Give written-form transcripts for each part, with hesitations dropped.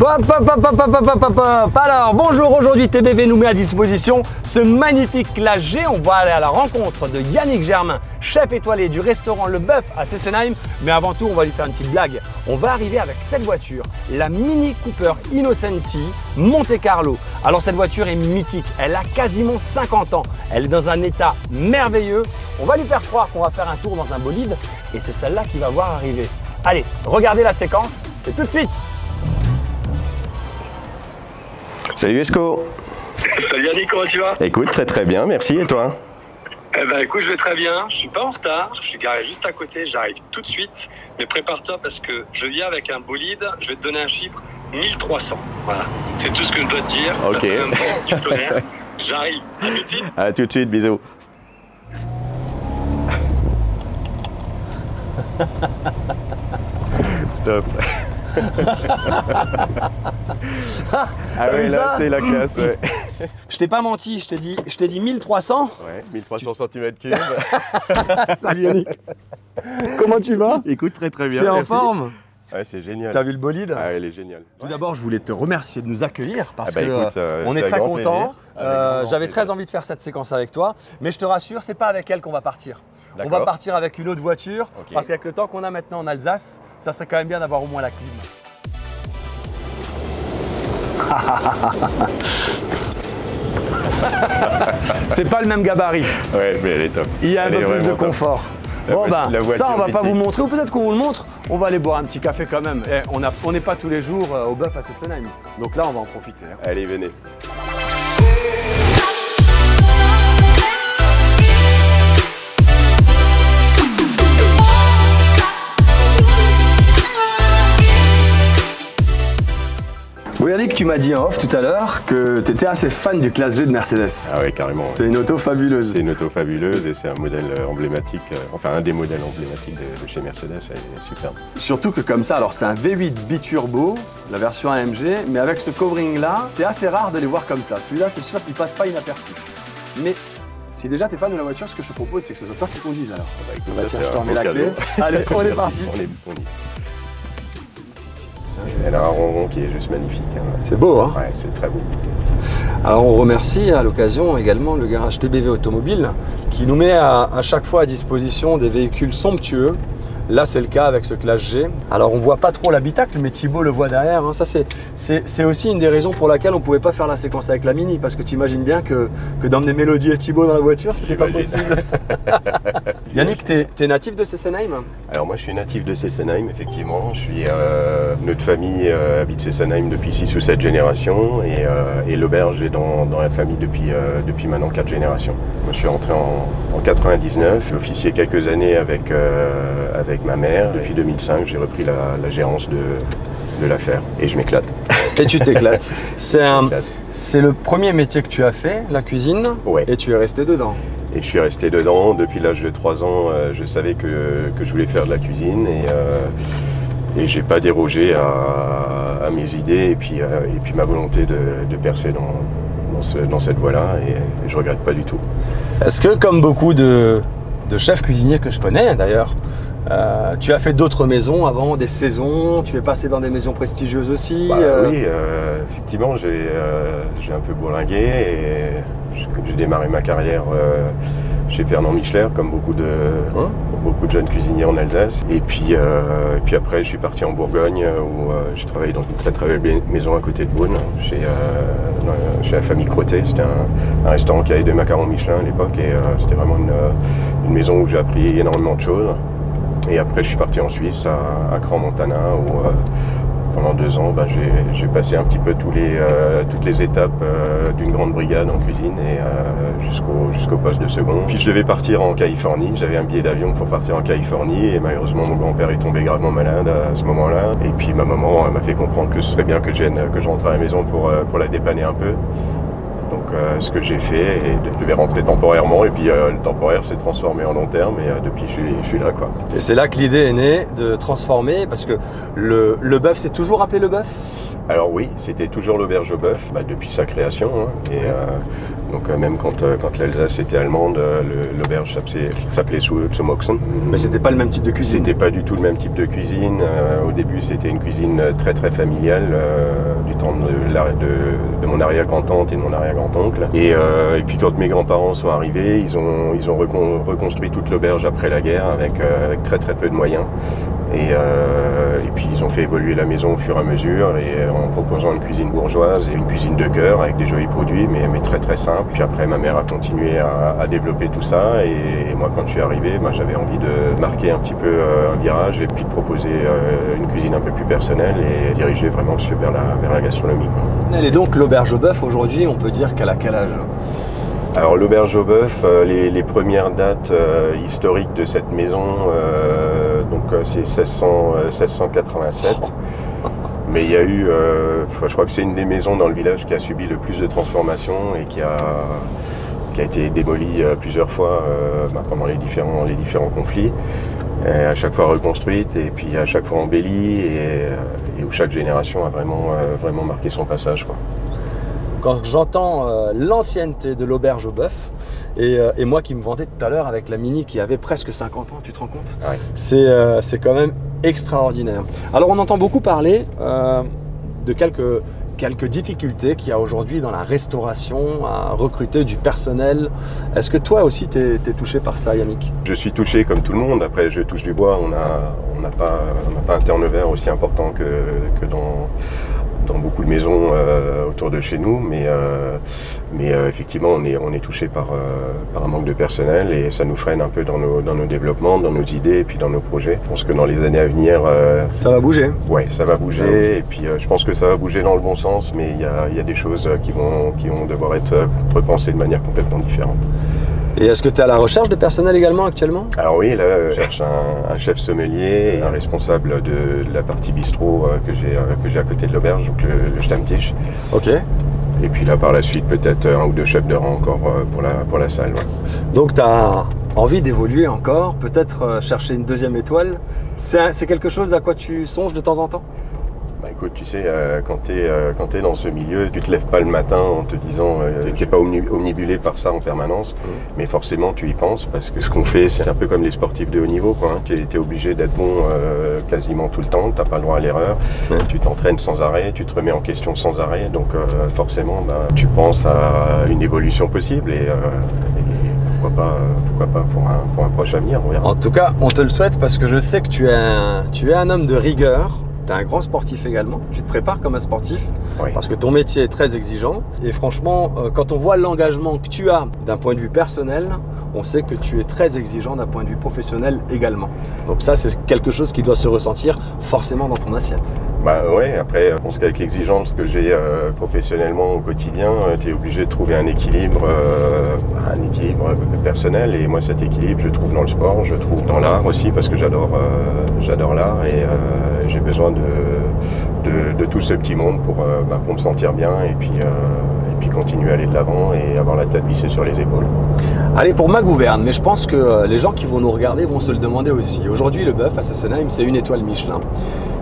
Hop, hop, hop, hop, hop, hop, hop, hop. Alors, bonjour, aujourd'hui TBV nous met à disposition ce magnifique classe G. On va aller à la rencontre de Yannick Germain, chef étoilé du restaurant Le Bœuf à Sesenheim. Mais avant tout, on va lui faire une petite blague. On va arriver avec cette voiture, la Mini Cooper Innocenti Monte Carlo. Alors cette voiture est mythique, elle a quasiment 50 ans. Elle est dans un état merveilleux. On va lui faire croire qu'on va faire un tour dans un bolide et c'est celle-là qui va voir arriver. Allez, regardez la séquence, c'est tout de suite. Salut Esco. Salut Yannick, comment tu vas? Écoute, très bien, merci, et toi? Eh ben écoute, je vais très bien, je suis pas en retard, je suis garé juste à côté, j'arrive tout de suite. Mais prépare-toi parce que je viens avec un bolide, je vais te donner un chiffre, 1300. Voilà, c'est tout ce que je dois te dire. Ok. Du tonnerre. J'arrive, à tout de suite. À tout de suite, bisous. Top. Ah oui, là c'est la classe, ouais. Je t'ai pas menti, je t'ai dit 1300. Ouais, 1300 cm3. Salut Yannick. Comment tu vas? Écoute, très bien. T'es en merci. forme? Ouais, c'est génial. T'as vu le bolide? Ah, elle est géniale. Tout d'abord, je voulais te remercier de nous accueillir parce Ah bah que écoute, on est c'est très avec grand contents. plaisir. J'avais très envie de faire cette séquence avec toi, mais je te rassure, c'est pas avec elle qu'on va partir. On va D'accord. partir avec une autre voiture Ok. parce qu'avec le temps qu'on a maintenant en Alsace, ça serait quand même bien d'avoir au moins la clim. C'est pas le même gabarit. Ouais, mais elle est top. Il y a un Elle peu est plus de vraiment top. confort. La Bon ben, voiture ça on va pas mythique. vous montrer, ou peut-être qu'on vous le montre. On va aller boire un petit café quand même. Eh, on n'est pas tous les jours au Bœuf à Sesenheim. Donc là, on va en profiter. Hein. Allez, venez. Bon Yannick, tu m'as dit en off tout à l'heure que tu étais assez fan du classe G de Mercedes. Ah ouais, carrément. C'est une auto fabuleuse. C'est une auto fabuleuse et c'est un modèle emblématique, enfin un des modèles emblématiques de chez Mercedes, elle est superbe. Surtout que comme ça, alors c'est un V8 biturbo, la version AMG, mais avec ce covering là, c'est assez rare de les voir comme ça. Celui-là, c'est sûr qu'il passe pas inaperçu. Mais si déjà tu es fan de la voiture, ce que je te propose, c'est que ce soit toi qui conduise alors. Bah, écoute, Bah, ça, tiens, c'est je te un remets beau la clé. cadeau. Allez, on est Merci, parti. on y. Elle a un ronron qui est juste magnifique. Hein. C'est beau, hein? Ouais, c'est très beau. Alors on remercie à l'occasion également le garage TBV Automobile qui nous met à chaque fois à disposition des véhicules somptueux. Là c'est le cas avec ce classe G. Alors on voit pas trop l'habitacle mais Thibaut le voit derrière. Hein. Ça c'est aussi une des raisons pour laquelle on pouvait pas faire la séquence avec la Mini parce que tu imagines bien que d'emmener Mélodie et Thibaut dans la voiture c'était pas J'imagine. possible. Yannick, t'es natif de Sesenheim? Alors moi je suis natif de Sesenheim, effectivement. Je suis, notre famille habite Sesenheim depuis 6 ou 7 générations et l'auberge est dans la famille depuis maintenant 4 générations. Moi je suis rentré en 99, j'ai officié quelques années avec ma mère. Depuis 2005 j'ai repris la gérance de l'affaire et je m'éclate. Et tu t'éclates. C'est le premier métier que tu as fait, la cuisine, Ouais. et tu es resté dedans. Et je suis resté dedans. Depuis l'âge de 3 ans, je savais que je voulais faire de la cuisine et j'ai pas dérogé à mes idées et puis ma volonté de percer dans cette voie-là et je regrette pas du tout. Est-ce que, comme beaucoup de chefs cuisiniers que je connais d'ailleurs, tu as fait d'autres maisons avant, des saisons, tu es passé dans des maisons prestigieuses aussi? Oui, effectivement, j'ai un peu bourlingué et j'ai démarré ma carrière chez Fernand Michler, comme beaucoup de jeunes cuisiniers en Alsace. Et puis après, je suis parti en Bourgogne où je travaillais dans une très belle maison à côté de Beaune, chez la famille Crottet. C'était un restaurant qui avait des macarons Michelin à l'époque et c'était vraiment une maison où j'ai appris énormément de choses. Et après, je suis parti en Suisse, à Crans-Montana, où pendant 2 ans, j'ai passé un petit peu toutes les étapes d'une grande brigade en cuisine et jusqu'au poste de second. Puis je devais partir en Californie, j'avais un billet d'avion pour partir en Californie et malheureusement mon grand-père est tombé gravement malade à ce moment-là. Et puis ma maman m'a fait comprendre que ce serait bien que je rentre à la maison pour la dépanner un peu. Donc ce que j'ai fait, et je devais rentrer temporairement et puis le temporaire s'est transformé en long terme et depuis je suis là quoi. Et c'est là que l'idée est née de transformer parce que le bœuf, c'est toujours appelé le bœuf? Alors oui, c'était toujours l'auberge au bœuf, depuis sa création. Hein. Et donc même quand l'Alsace était allemande, l'auberge s'appelait Zum Ochsen. Mais c'était pas le même type de cuisine. C'était pas du tout le même type de cuisine. Au début, c'était une cuisine très très familiale, du temps de mon arrière-grand-tante et de mon arrière-grand-oncle. Et puis quand mes grands-parents sont arrivés, ils ont reconstruit toute l'auberge après la guerre avec très très peu de moyens. Et puis ils ont fait évoluer la maison au fur et à mesure et en proposant une cuisine bourgeoise et une cuisine de cœur avec des jolis produits mais très très simples. Puis après ma mère a continué à développer tout ça et moi quand je suis arrivé, j'avais envie de marquer un petit peu un virage et puis de proposer une cuisine un peu plus personnelle et diriger vraiment vers la gastronomie, quoi. Et donc l'auberge au bœuf aujourd'hui, on peut dire qu'elle a quel âge? Alors l'auberge au bœuf, les premières dates historiques de cette maison, c'est 1687. Mais il y a eu, je crois que c'est une des maisons dans le village qui a subi le plus de transformations et qui a été démolie plusieurs fois pendant les différents conflits. Et à chaque fois reconstruite et puis à chaque fois embellie et où chaque génération a vraiment marqué son passage, quoi. Quand j'entends l'ancienneté de l'auberge au bœuf, et moi qui me vantais tout à l'heure avec la Mini qui avait presque 50 ans, tu te rends compte? Ouais. C'est quand même extraordinaire. Alors on entend beaucoup parler de quelques difficultés qu'il y a aujourd'hui dans la restauration, à recruter du personnel. Est-ce que toi aussi tu es touché par ça, Yannick? Je suis touché comme tout le monde. Après, je touche du bois. On n'a pas un turnover aussi important que dans beaucoup de maisons autour de chez nous, mais effectivement on est touché par un manque de personnel et ça nous freine un peu dans nos développements, dans nos idées et puis dans nos projets. Je pense que dans les années à venir ça va bouger. Ouais, ça va bouger et puis je pense que ça va bouger dans le bon sens, mais il y a des choses qui vont devoir être repensées de manière complètement différente. Et est-ce que tu es à la recherche de personnel également actuellement? Alors oui, là, je cherche un chef sommelier, un responsable de la partie bistrot que j'ai à côté de l'auberge, donc le Stammtisch. Ok. Et puis là, par la suite, peut-être un ou deux chefs de rang encore pour la salle. Ouais. Donc tu as envie d'évoluer encore, peut-être chercher une deuxième étoile. C'est quelque chose à quoi tu songes de temps en temps? Écoute, tu sais, quand tu es dans ce milieu, tu te lèves pas le matin en te disant que tu n'es pas omnibulé par ça en permanence, mais forcément tu y penses parce que ce qu'on fait, c'est un peu comme les sportifs de haut niveau, quoi, hein. Tu es obligé d'être bon quasiment tout le temps, tu n'as pas le droit à l'erreur, tu t'entraînes sans arrêt, tu te remets en question sans arrêt, donc forcément tu penses à une évolution possible et pourquoi pas pour un proche avenir, on verra. En tout cas, on te le souhaite parce que je sais que tu es un homme de rigueur. Tu es un grand sportif également, tu te prépares comme un sportif, oui. Parce que ton métier est très exigeant et franchement, quand on voit l'engagement que tu as d'un point de vue personnel, on sait que tu es très exigeant d'un point de vue professionnel également. Donc ça, c'est quelque chose qui doit se ressentir forcément dans ton assiette. Ouais, après, je pense qu'avec l'exigence que j'ai professionnellement au quotidien, tu es obligé de trouver un équilibre personnel et moi cet équilibre, je trouve dans le sport, je trouve dans l'art aussi parce que j'adore l'art et j'ai besoin de tout ce petit monde pour me sentir bien et puis continuer à aller de l'avant et avoir la tête vissée sur les épaules. Allez, pour ma gouverne, mais je pense que les gens qui vont nous regarder vont se le demander aussi. Aujourd'hui, le bœuf à Sesenheim, c'est une étoile Michelin.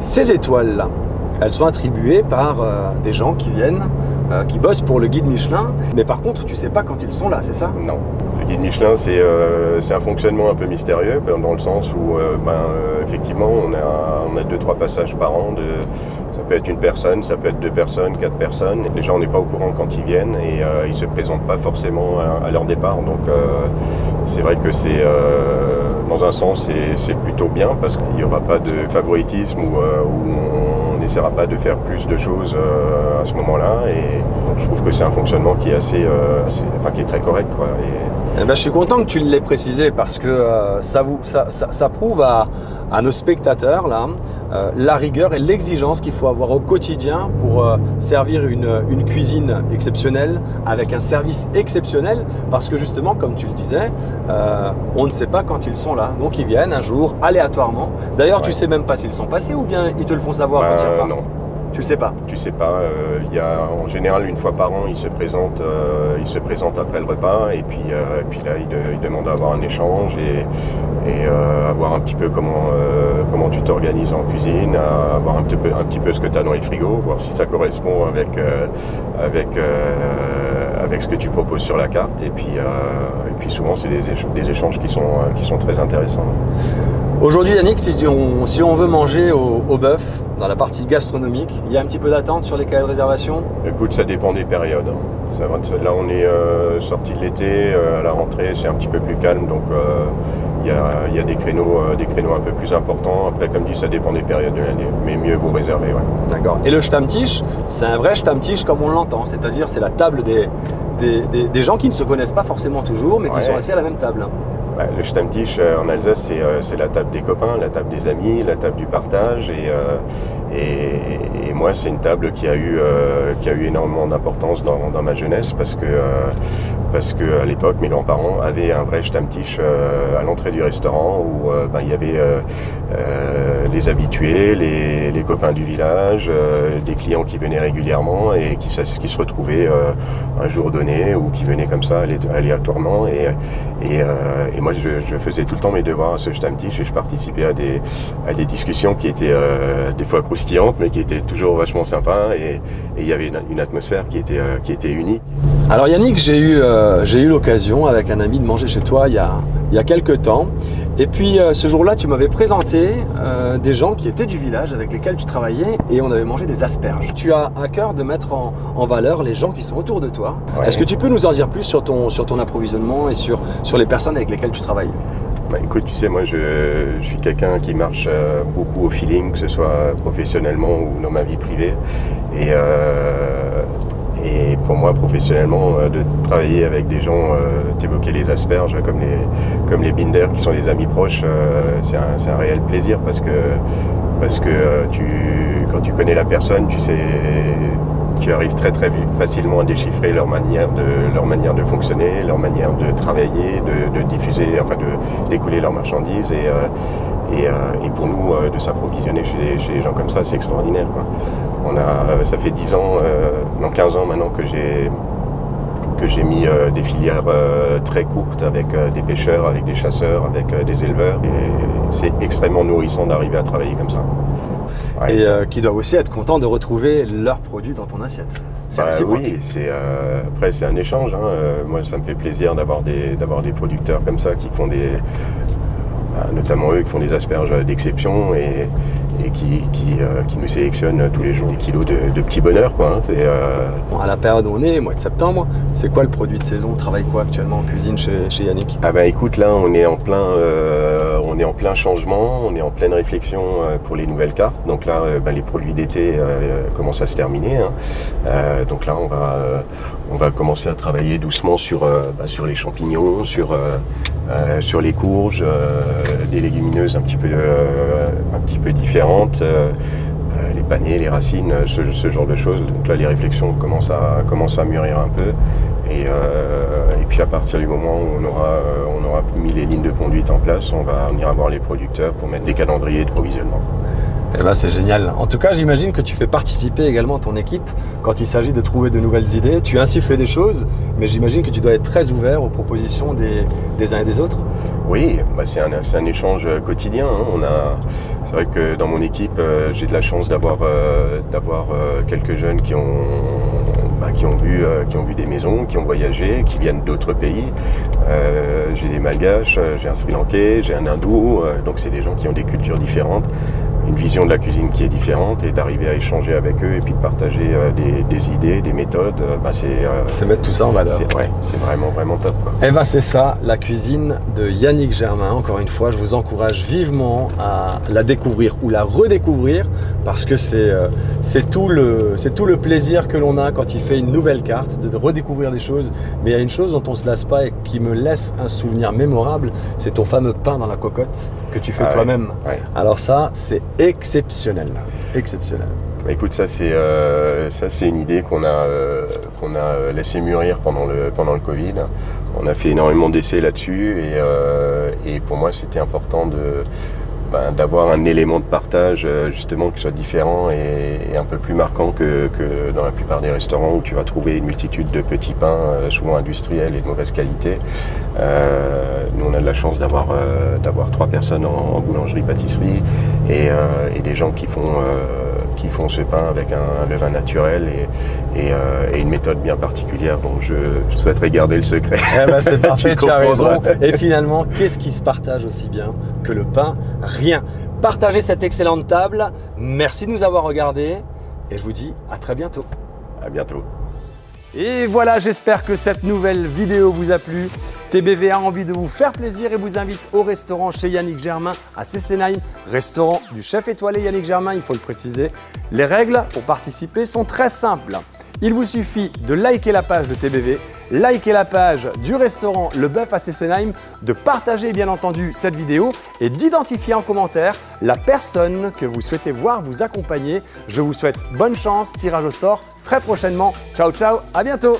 Ces étoiles-là, elles sont attribuées par des gens qui viennent, qui bossent pour le guide Michelin, mais par contre, tu ne sais pas quand ils sont là, c'est ça? Non. Le guide Michelin, c'est un fonctionnement un peu mystérieux, dans le sens où, effectivement, on a 2-3 passages par an. Ça peut être une personne, ça peut être 2 personnes, 4 personnes. Les gens, on n'est pas au courant quand ils viennent et ils ne se présentent pas forcément à leur départ. Donc, c'est vrai que dans un sens, c'est plutôt bien parce qu'il n'y aura pas de favoritisme où on n'essaiera pas de faire plus de choses à ce moment-là. Et donc, je trouve que c'est un fonctionnement qui est qui est très correct, quoi. Je suis content que tu l'aies précisé parce que ça prouve à nos spectateurs là, la rigueur et l'exigence qu'il faut avoir au quotidien pour servir une cuisine exceptionnelle avec un service exceptionnel parce que justement, comme tu le disais, on ne sait pas quand ils sont là. Donc ils viennent un jour aléatoirement. D'ailleurs, tu sais même pas s'ils sont passés ou bien ils te le font savoir quand ils repartent. Non. Tu sais pas. Tu sais pas. Il y a en général une fois par an, il se présente après le repas et puis là il demande à avoir un échange et à voir un petit peu comment tu t'organises en cuisine, à voir un petit peu ce que tu as dans les frigos, voir si ça correspond avec ce que tu proposes sur la carte et puis souvent c'est des échanges qui sont très intéressants. Aujourd'hui Yannick, si on veut manger au bœuf, dans la partie gastronomique, il y a un petit peu d'attente sur les cahiers de réservation? Écoute, ça dépend des périodes. Là on est sorti de l'été, à la rentrée c'est un petit peu plus calme, donc il y a des créneaux un peu plus importants. Après, comme dit, ça dépend des périodes de l'année, mais mieux vous réserver. Ouais. D'accord. Et le Stammtisch, c'est un vrai Stammtisch comme on l'entend, c'est-à-dire c'est la table des gens qui ne se connaissent pas forcément toujours, mais qui sont assis à la même table. Ouais, le Stammtisch en Alsace, c'est la table des copains, la table des amis, la table du partage. Et moi, c'est une table qui a eu énormément d'importance dans ma jeunesse parce que à l'époque, mes grands-parents avaient un vrai Stammtisch à l'entrée du restaurant où il y avait les habitués, les copains du village, des clients qui venaient régulièrement et qui se retrouvaient un jour donné ou qui venaient comme ça aléatoirement. Et moi, je faisais tout le temps mes devoirs à ce Stammtisch et je participais à des discussions qui étaient des fois croustillantes, mais qui étaient toujours vachement sympas et il y avait une atmosphère qui était unique. Alors Yannick, j'ai eu l'occasion avec un ami de manger chez toi il y a quelques temps. Et puis ce jour-là, tu m'avais présenté des gens qui étaient du village avec lesquels tu travaillais et on avait mangé des asperges. Tu as à cœur de mettre en valeur les gens qui sont autour de toi. Ouais. Est-ce que tu peux nous en dire plus sur ton approvisionnement et sur les personnes avec lesquelles tu travailles? Bah, écoute, tu sais, moi je suis quelqu'un qui marche beaucoup au feeling, que ce soit professionnellement ou dans ma vie privée. Et pour moi, professionnellement, de travailler avec des gens, t'évoquais les asperges comme les Binder, qui sont des amis proches, c'est un réel plaisir parce que quand tu connais la personne, tu sais, tu arrives très très facilement à déchiffrer leur manière de fonctionner, leur manière de travailler, de diffuser, enfin d'écouler leurs marchandises et pour nous de s'approvisionner chez des gens comme ça, c'est extraordinaire, quoi. Ça fait 10 ans, non 15 ans maintenant que j'ai mis des filières très courtes avec des pêcheurs, avec des chasseurs, avec des éleveurs. Et c'est extrêmement nourrissant d'arriver à travailler comme ça. Ouais, et qui doivent aussi être contents de retrouver leurs produits dans ton assiette. C'est réciproque. Oui, après c'est un échange. Moi, ça me fait plaisir d'avoir des producteurs comme ça qui font notamment eux qui font des asperges d'exception et qui nous sélectionnent tous les jours des kilos de petits bonheurs, quoi. Bon, à la période où on est, mois de septembre, c'est quoi le produit de saison? On travaille quoi actuellement en cuisine chez Yannick? Ah bah écoute, là on est en plein changement, on est en pleine réflexion pour les nouvelles cartes. Donc là, les produits d'été commencent à se terminer. Donc là, on va commencer à travailler doucement sur les champignons, sur les courges, des légumineuses un petit peu différentes, les panais, les racines, ce genre de choses. Donc là, les réflexions commencent à mûrir un peu. Et puis à partir du moment où on aura mis les lignes de conduite en place, on ira voir les producteurs pour mettre des calendriers de provisionnement. Eh ben, c'est génial. En tout cas, j'imagine que tu fais participer également ton équipe quand il s'agit de trouver de nouvelles idées. Tu insuffles des choses, mais j'imagine que tu dois être très ouvert aux propositions des uns et des autres. Oui, c'est un échange quotidien. C'est vrai que dans mon équipe, j'ai de la chance d'avoir quelques jeunes qui ont vu des maisons, qui ont voyagé, qui viennent d'autres pays. J'ai des Malgaches, j'ai un Sri Lankais, j'ai un Hindou, donc c'est des gens qui ont des cultures différentes, une vision de la cuisine qui est différente, et d'arriver à échanger avec eux et puis de partager des idées, des méthodes, c'est mettre tout ça en valeur. C'est vraiment vraiment top, quoi. Et c'est ça, la cuisine de Yannick Germain. Encore une fois, je vous encourage vivement à la découvrir ou la redécouvrir parce que c'est tout le plaisir que l'on a quand il fait une nouvelle carte, de redécouvrir des choses. Mais il y a une chose dont on ne se lasse pas et qui me laisse un souvenir mémorable, c'est ton fameux pain dans la cocotte que tu fais toi-même. Ouais. Alors ça, c'est exceptionnel. Exceptionnel. Écoute, ça c'est une idée qu'on a laissé mûrir pendant le Covid. On a fait énormément d'essais là-dessus et pour moi c'était important d'avoir un élément de partage justement qui soit différent et un peu plus marquant que dans la plupart des restaurants où tu vas trouver une multitude de petits pains, souvent industriels et de mauvaise qualité. Nous on a de la chance d'avoir 3 personnes en boulangerie-pâtisserie et des gens qui font ce pain avec un levain naturel et une méthode bien particulière. Donc je souhaiterais garder le secret. Eh ben c'est parfait, tu as raison. Et finalement, qu'est-ce qui se partage aussi bien que le pain? Rien. Partagez cette excellente table. Merci de nous avoir regardés et je vous dis à très bientôt. À bientôt. Et voilà, j'espère que cette nouvelle vidéo vous a plu. TBV a envie de vous faire plaisir et vous invite au restaurant chez Yannick Germain à Sesenheim, restaurant du chef étoilé Yannick Germain, il faut le préciser. Les règles pour participer sont très simples. Il vous suffit de liker la page de TBV, liker la page du restaurant Le Bœuf à Sesenheim, de partager bien entendu cette vidéo et d'identifier en commentaire la personne que vous souhaitez voir vous accompagner. Je vous souhaite bonne chance, tirage au sort très prochainement. Ciao ciao, à bientôt.